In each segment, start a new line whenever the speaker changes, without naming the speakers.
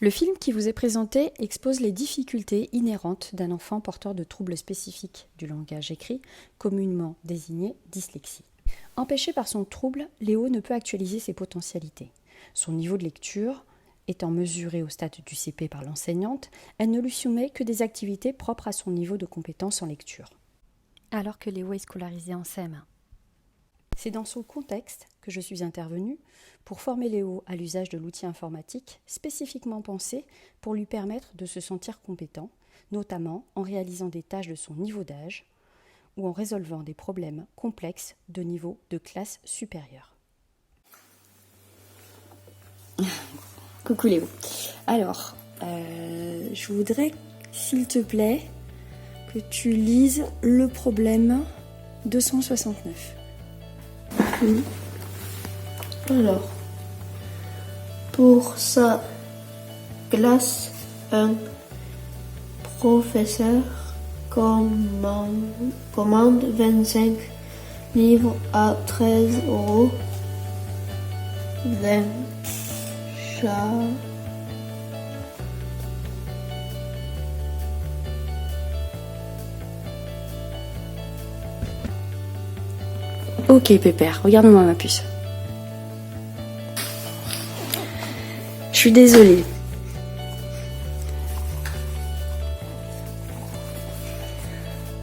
Le film qui vous est présenté expose les difficultés inhérentes d'un enfant porteur de troubles spécifiques du langage écrit, communément désigné dyslexie. Empêché par son trouble, Léo ne peut actualiser ses potentialités. Son niveau de lecture étant mesuré au stade du CP par l'enseignante, elle ne lui soumet que des activités propres à son niveau de compétence en lecture. Alors que Léo est scolarisé en CM1. C'est dans ce contexte que je suis intervenue pour former Léo à l'usage de l'outil informatique spécifiquement pensé pour lui permettre de se sentir compétent, notamment en réalisant des tâches de son niveau d'âge ou en résolvant des problèmes complexes de niveau de classe supérieure.
Coucou Léo. Alors, je voudrais, s'il te plaît, que tu lises le problème 269.
Oui. Alors, pour sa classe, un professeur commande 25 livres à 13 €. 20 chats.
Ok Pépère, regarde-moi ma puce. Je suis désolée.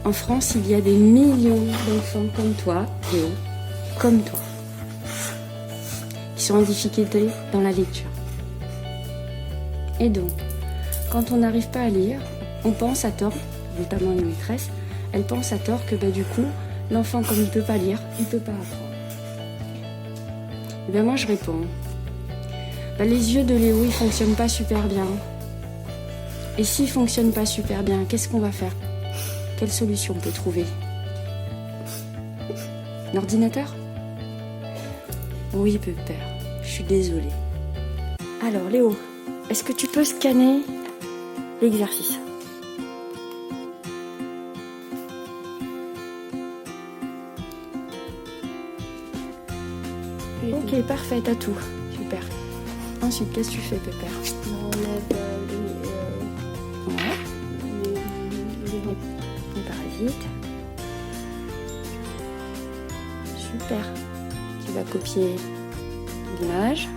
En France, il y a des millions d'enfants comme toi, Léo, comme toi, qui sont en difficulté dans la lecture. Et donc, quand on n'arrive pas à lire, on pense à tort, notamment les maîtresses, elles pensent à tort que du coup, l'enfant, comme il ne peut pas lire, il ne peut pas apprendre. Et bien moi, je réponds. Les yeux de Léo, ils ne fonctionnent pas super bien. Et s'ils ne fonctionnent pas super bien, qu'est-ce qu'on va faire? Quelle solution on peut trouver? L'ordinateur? Oui, Pépère, je suis désolée. Alors, Léo, est-ce que tu peux scanner l'exercice? Ok, parfait, t'as tout. Super. Ensuite, qu'est-ce que tu fais, Pépère?
J'enlève
les parasites. Super. Tu vas copier l'image.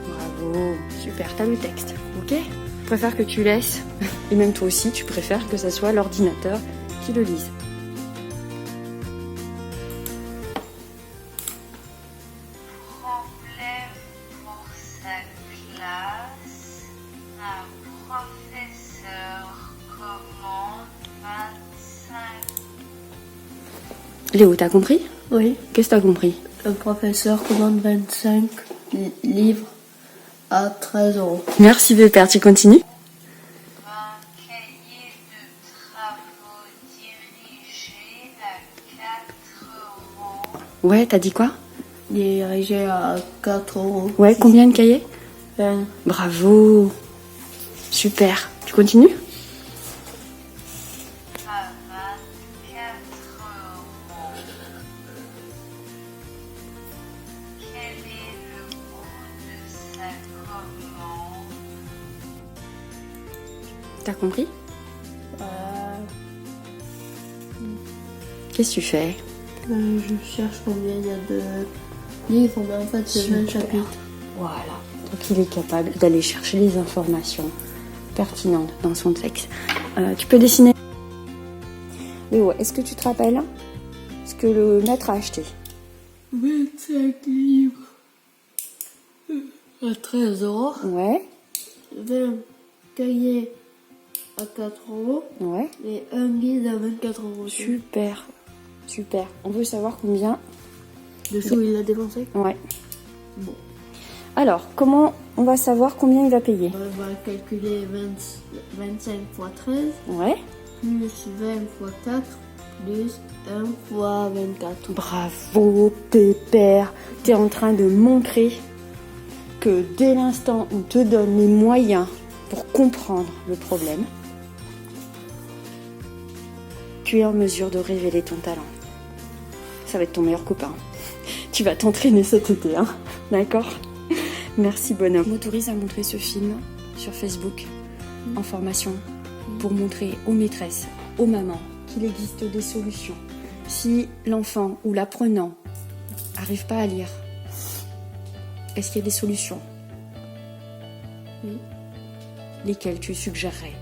Bravo. Super, t'as le texte. Ok? Je préfère que tu laisses, et même toi aussi, tu préfères que ce soit l'ordinateur qui le lise.
Problème pour sa classe, un professeur commande 25.
Léo, t'as compris?
Oui.
Qu'est-ce que t'as compris?
Un professeur commande 25 livres à 13 €.
Merci Pépère, tu continues?
Un cahier de travaux dirigé à 4 €.
Ouais, t'as dit quoi?
Dirigé à 4 €.
Ouais, combien de cahiers?
20.
Bravo. Super. Tu continues?
À 24 €. Quel est le coût de sa commande?
T'as compris? Qu'est-ce que tu fais?
Je cherche combien il y a de livres, mais en fait c'est 20
Super.
chapitres.
Voilà. Donc il est capable d'aller chercher les informations pertinentes dans son texte. Tu peux dessiner? Léo, est-ce que tu te rappelles ce que le maître a acheté?
25 livres à 13 €.
Ouais,
20 cahiers à 4 €
ouais.
et un guide à 24 €.
Super, super. On veut savoir combien.
Dessous, il l'a dépensé.
Ouais.
Bon.
Alors, comment on va savoir combien il va payer?
On va calculer 25 fois 13,
Ouais.
plus 20 fois 4, plus 1 fois 24.
Bravo, Pépère. T'es en train de montrer que dès l'instant où on te donne les moyens pour comprendre le problème, tu es en mesure de révéler ton talent. Ça va être ton meilleur copain. Tu vas t'entraîner cet été, hein? D'accord?
Merci bonhomme. Je m'autorise à montrer ce film sur Facebook en formation pour montrer aux maîtresses, aux mamans qu'il existe des solutions. Si l'enfant ou l'apprenant n'arrive pas à lire, est-ce qu'il y a des solutions?
Oui.
Lesquelles tu suggérerais?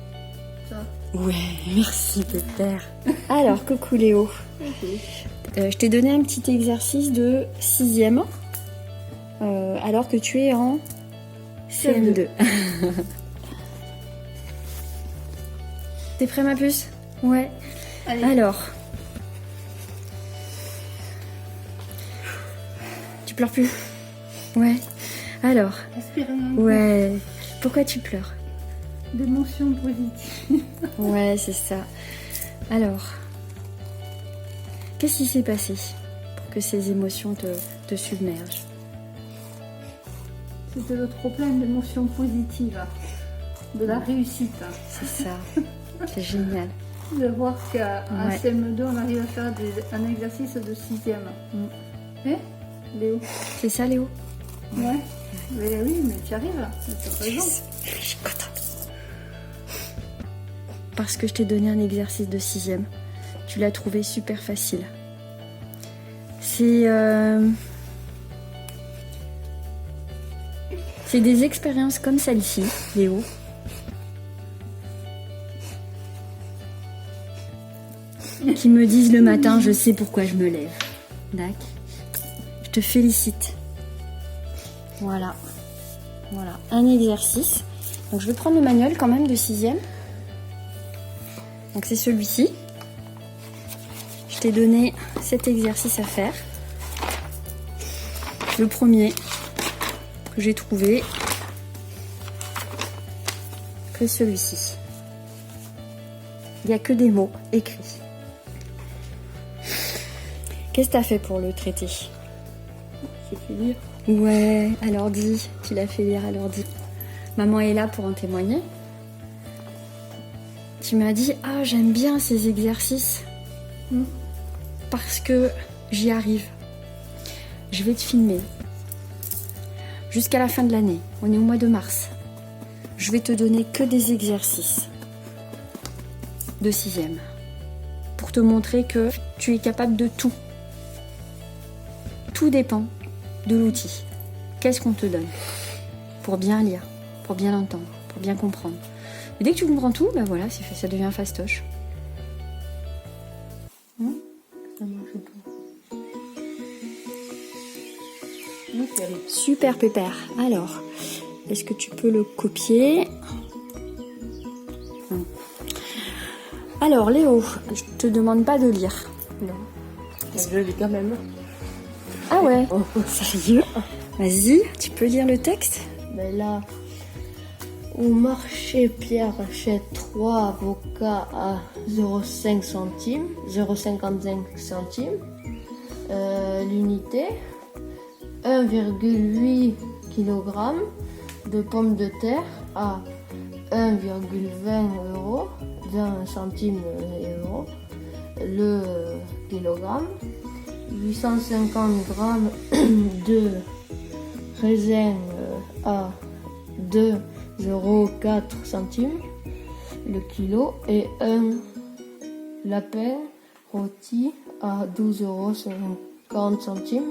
Ça.
Ouais, merci pépère. Alors, coucou Léo. Je t'ai donné un petit exercice de 6e, alors que tu es en CM2. T'es prêt ma puce? Ouais.
Allez.
Alors. Tu pleures plus? Ouais. Alors.
Respire un peu.
Ouais. Pourquoi tu pleures?
D'émotions positives.
Ouais, c'est ça. Alors. Qu'est-ce qui s'est passé pour que ces émotions te submergent?
C'était le trop plein d'émotions positives. De la réussite.
C'est ça. C'est génial.
De voir qu'à
Ouais.
CM2, on arrive à faire un exercice de 6e. Hein, Léo?
C'est ça, Léo?
Ouais. Mais oui, mais tu arrives. Tu as raison.
Je suis contente. Parce que je t'ai donné un exercice de 6e. Tu l'as trouvé super facile. C'est des expériences comme celle-ci, Léo. Qui me disent le matin, je sais pourquoi je me lève. D'accord. Je te félicite. Voilà. Voilà, un exercice. Donc je vais prendre le manuel quand même de 6e. Donc c'est celui-ci. Je t'ai donné cet exercice à faire. Le premier que j'ai trouvé, c'est celui-ci. Il n'y a que des mots écrits. Qu'est-ce que tu as fait pour le traiter?
J'ai fait lire.
Ouais, à l'ordi. Tu l'as fait lire à l'ordi. Maman est là pour en témoigner. Tu m'as dit, ah, j'aime bien ces exercices. Parce que j'y arrive. Je vais te filmer. Jusqu'à la fin de l'année. On est au mois de mars. Je vais te donner que des exercices de 6e. Pour te montrer que tu es capable de tout. Tout dépend de l'outil. Qu'est-ce qu'on te donne pour bien lire, pour bien l'entendre, pour bien comprendre. Et dès que tu comprends tout, ben voilà, c'est fait, ça devient fastoche.
Ça marche pas. Nickel.
Super pépère. Alors, est-ce que tu peux le copier? Alors Léo, je te demande pas de lire.
Non. Je lis quand même.
Ah ouais? Sérieux? Vas-y, tu peux lire le texte?
Mais là, au marché, Pierre achète 3 avocats à 0,5 centimes, 0,55 centimes l'unité, 1,8 kg de pommes de terre à 1,20 €, 20 centimes euro le kilogramme, 850 grammes de raisin à 2,04 € le kilo et un lapin rôti à 12,50 €.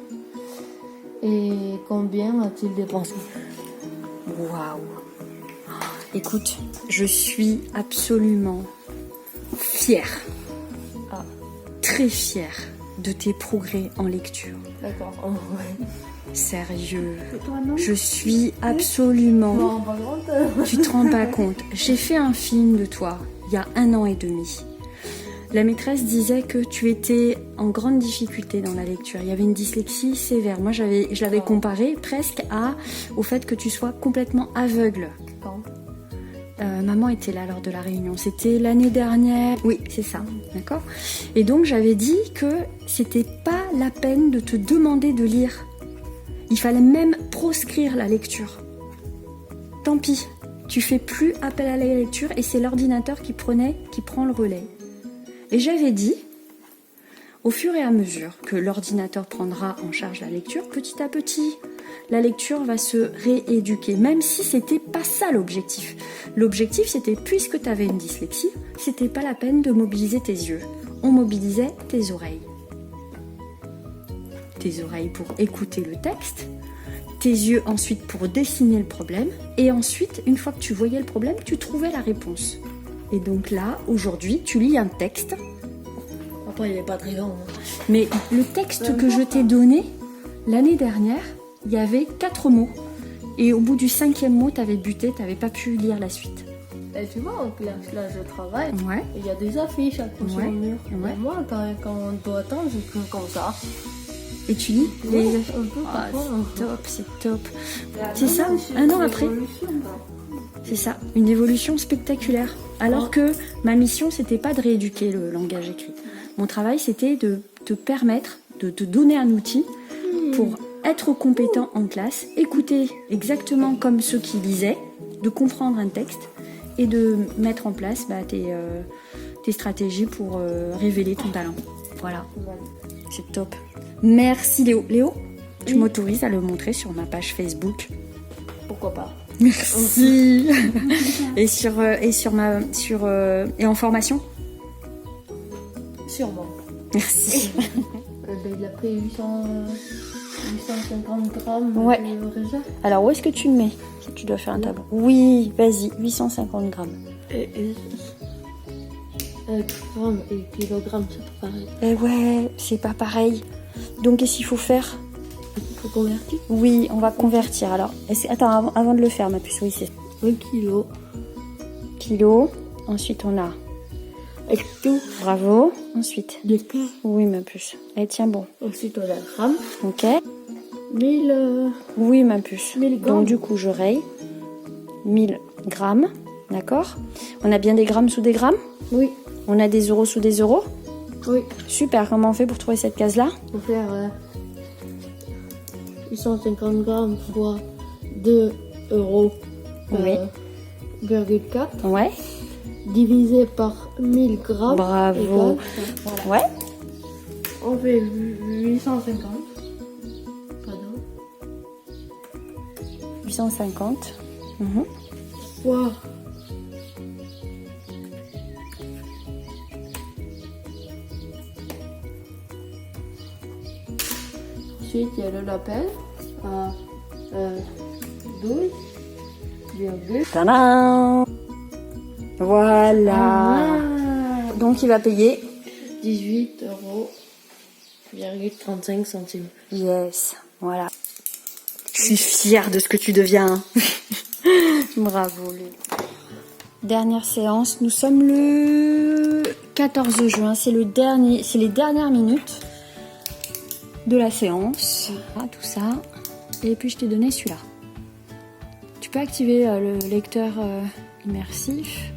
Et combien a-t-il dépensé?
Waouh! Écoute, je suis absolument fière, très fière de tes progrès en lecture.
D'accord. Oh, ouais.
Sérieux.
Et toi, non?
Je suis absolument...
Je m'en rends pas compte.
Tu te rends pas compte. J'ai fait un film de toi il y a 1 an et demi. La maîtresse disait que tu étais en grande difficulté dans la lecture. Il y avait une dyslexie sévère. Moi, je l'avais comparé presque au fait que tu sois complètement aveugle.
Quand?
Maman était là lors de la réunion. C'était l'année dernière. Oui, c'est ça. D'accord. Et donc, j'avais dit que c'était pas la peine de te demander de lire. Il fallait même proscrire la lecture. Tant pis. Tu fais plus appel à la lecture et c'est l'ordinateur qui prend le relais. Et j'avais dit, au fur et à mesure que l'ordinateur prendra en charge la lecture, petit à petit, la lecture va se rééduquer, même si c'était pas ça l'objectif. L'objectif, c'était, puisque tu avais une dyslexie, c'était pas la peine de mobiliser tes yeux. On mobilisait tes oreilles. Tes oreilles pour écouter le texte, tes yeux ensuite pour dessiner le problème, et ensuite, une fois que tu voyais le problème, tu trouvais la réponse. Et donc là, aujourd'hui, tu lis un texte.
Après, il n'est pas très long. Hein.
Mais le texte que je t'ai donné, l'année dernière, il y avait 4 mots. Et au bout du 5e mot, tu avais buté, tu n'avais pas pu lire la suite.
Et tu vois, en classe, là, je travaille.
Ouais.
Il y a des affiches accrochées
Ouais.
au mur.
Ouais.
Et moi, quand on doit attendre, j'écris comme ça.
Et tu lis
Ouais,
les...
un peu
Ah,
parfois.
c'est top. C'est ça, un an après. C'est ça, une évolution spectaculaire. Alors que ma mission, c'était pas de rééduquer le langage écrit. Mon travail, c'était de te permettre, de te donner un outil pour être compétent en classe, écouter exactement comme ceux qui lisaient, de comprendre un texte et de mettre en place tes stratégies pour révéler ton talent. Voilà, c'est top. Merci Léo. Léo, tu m'autorises à le montrer sur ma page Facebook.
Pourquoi pas?
Merci. et en formation.
Sûrement.
Merci.
Il a pris 850 grammes
Ouais.
de raisin.
Alors où est-ce que tu le mets? Si tu dois faire un tableau. Oui, vas-y, 850 grammes.
Grammes et kilogrammes, c'est pas pareil.
Eh ouais, c'est pas pareil. Donc qu'est-ce qu'il faut faire?
Il faut convertir.
Oui, on va convertir. Alors, attends, avant de le faire, ma puce, oui, c'est
1 kilo.
kilo. Ensuite, on a
Et tout.
bravo. Ensuite,
De cas.
oui, ma puce. Eh, tiens bon.
Ensuite, on a grammes.
Ok.
1000
Oui, ma puce.
1000 grammes.
Donc du coup, je raye 1000 grammes. D'accord. On a bien des grammes sous des grammes.
Oui.
On a des euros sous des euros.
Oui.
Super. Comment on fait pour trouver cette case-là?
On va faire 850 grammes fois 2 euros.
Oui.
4
Ouais.
divisé par 1000 grammes.
Bravo.
égale ça. Voilà.
Ouais.
On fait 850. Pardon.
850. Mhm.
Fois ensuite, il y a le label à 12,18
Tadam! Voilà.
Ah.
Donc il va payer.
euros 35 centimes.
Yes. Voilà. Je suis fière de ce que tu deviens. Bravo, Léo. Dernière séance. Nous sommes le 14 juin. C'est les dernières minutes de la séance. Ah, tout ça. Et puis je t'ai donné celui-là. Tu peux activer le lecteur immersif.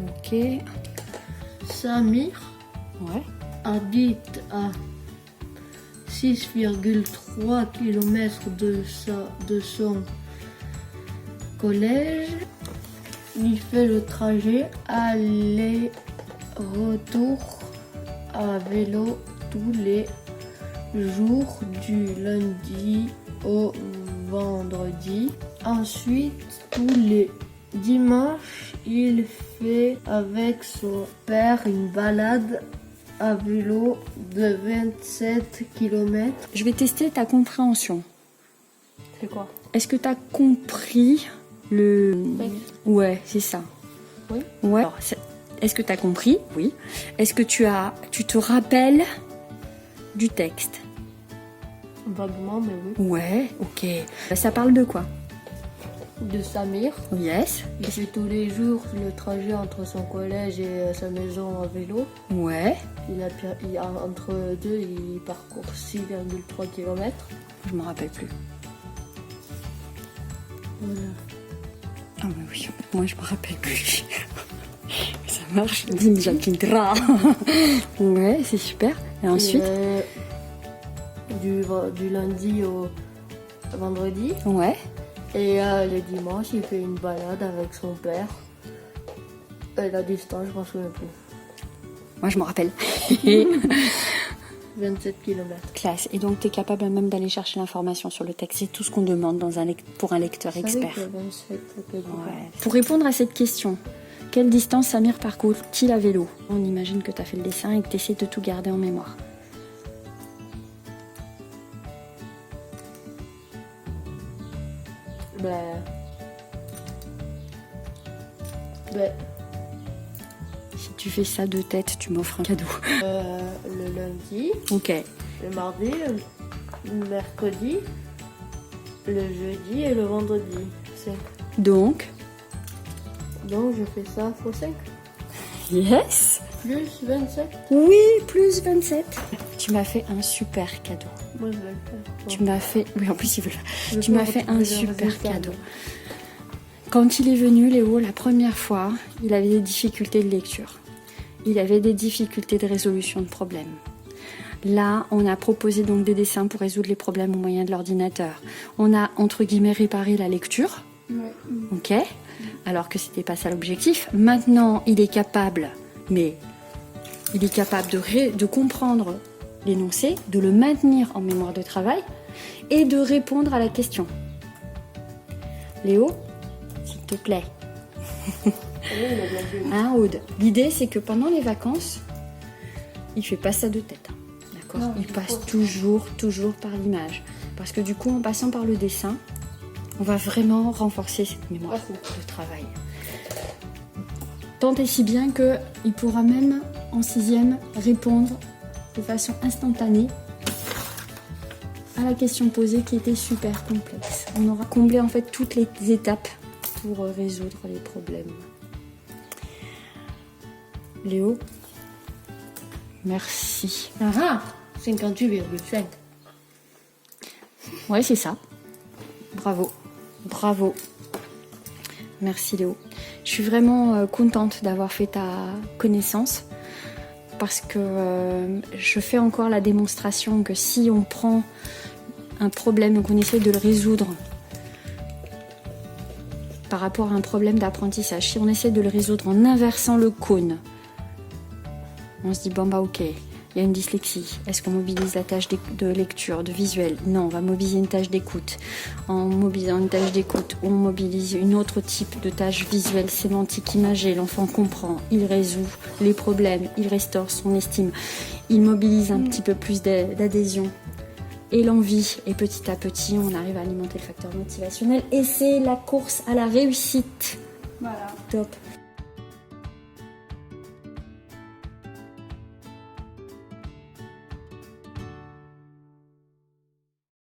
Ok.
Samir
Ouais.
habite à 6,3 km de son collège. Il fait le trajet aller-retour à vélo tous les jours du lundi au vendredi. Ensuite, tous les dimanches, il fait avec son père une balade à vélo de 27 km.
Je vais tester ta compréhension.
C'est quoi?
Est-ce que tu as compris le...
Oui.
Ouais, c'est ça.
Oui.
Ouais. Alors, est-ce que tu as compris? Oui. Est-ce que tu te rappelles du texte?
Vaguement, mais oui.
Ouais, ok. Ça parle de quoi?
De Samir.
Yes.
Il fait tous les jours le trajet entre son collège et sa maison à vélo.
Ouais.
Entre deux, il parcourt 6,3 km.
Je me rappelle plus.
Voilà.
Ah mais oui, moi je me rappelle plus. Ça marche. Bim, Jacqueline. Ouais, c'est super. Et ensuite?
Du lundi au vendredi.
Ouais.
Et le dimanche, il fait une balade avec son père. Et la distance, je m'en souviens plus.
Moi je me rappelle.
27 km.
Classe. Et donc, tu es capable même d'aller chercher l'information sur le texte. C'est tout ce qu'on demande pour un lecteur expert.
Ouais.
Pour répondre à cette question, quelle distance Samir parcourt-il à vélo? On imagine que tu as fait le dessin et que tu essaies de tout garder en mémoire. Si tu fais ça de tête, tu m'offres un cadeau.
Le lundi,
Ok.
le mardi, le mercredi, le jeudi et le vendredi. 5.
Donc,
Donc je fais ça x 5.
yes.
Plus 27.
Oui, plus 27. Tu m'as fait un super cadeau.
Moi je vais le faire.
Tu m'as fait... Oui, en plus, il veut le faire.
Je
Tu
peux
m'as fait un
retrouver le
super
résultat.
cadeau. Quand il est venu, Léo, la première fois, il avait des difficultés de lecture. Il avait des difficultés de résolution de problèmes. Là, on a proposé donc des dessins pour résoudre les problèmes au moyen de l'ordinateur. On a, entre guillemets, réparé la lecture.
Ouais.
Ok, alors que c'était pas ça l'objectif. Maintenant, il est capable, mais il est capable de comprendre l'énoncé, de le maintenir en mémoire de travail et de répondre à la question. Léo, s'il te plaît. Hein, Aude, l'idée c'est que pendant les vacances, il fait pas ça de tête. Hein, d'accord.
Non,
Il passe toujours par l'image. Parce que du coup, en passant par le dessin, on va vraiment renforcer cette mémoire de travail. Tant et si bien qu'il pourra même, en 6e, répondre de façon instantanée à la question posée qui était super complexe. On aura comblé en fait toutes les étapes pour résoudre les problèmes. Léo, merci.
58,5.
Ouais, c'est ça. Bravo. Bravo. Merci Léo. Je suis vraiment contente d'avoir fait ta connaissance parce que je fais encore la démonstration que si on prend un problème et qu'on essaie de le résoudre par rapport à un problème d'apprentissage, si on essaie de le résoudre en inversant le cône, on se dit bon bah ok, il y a une dyslexie. Est-ce qu'on mobilise la tâche de lecture, de visuel? Non, on va mobiliser une tâche d'écoute. En mobilisant une tâche d'écoute, on mobilise une autre type de tâche visuelle, sémantique, imagée. L'enfant comprend, il résout les problèmes, il restaure son estime, il mobilise un petit peu plus d'adhésion et l'envie. Et petit à petit, on arrive à alimenter le facteur motivationnel. Et c'est la course à la réussite.
Voilà.
Top.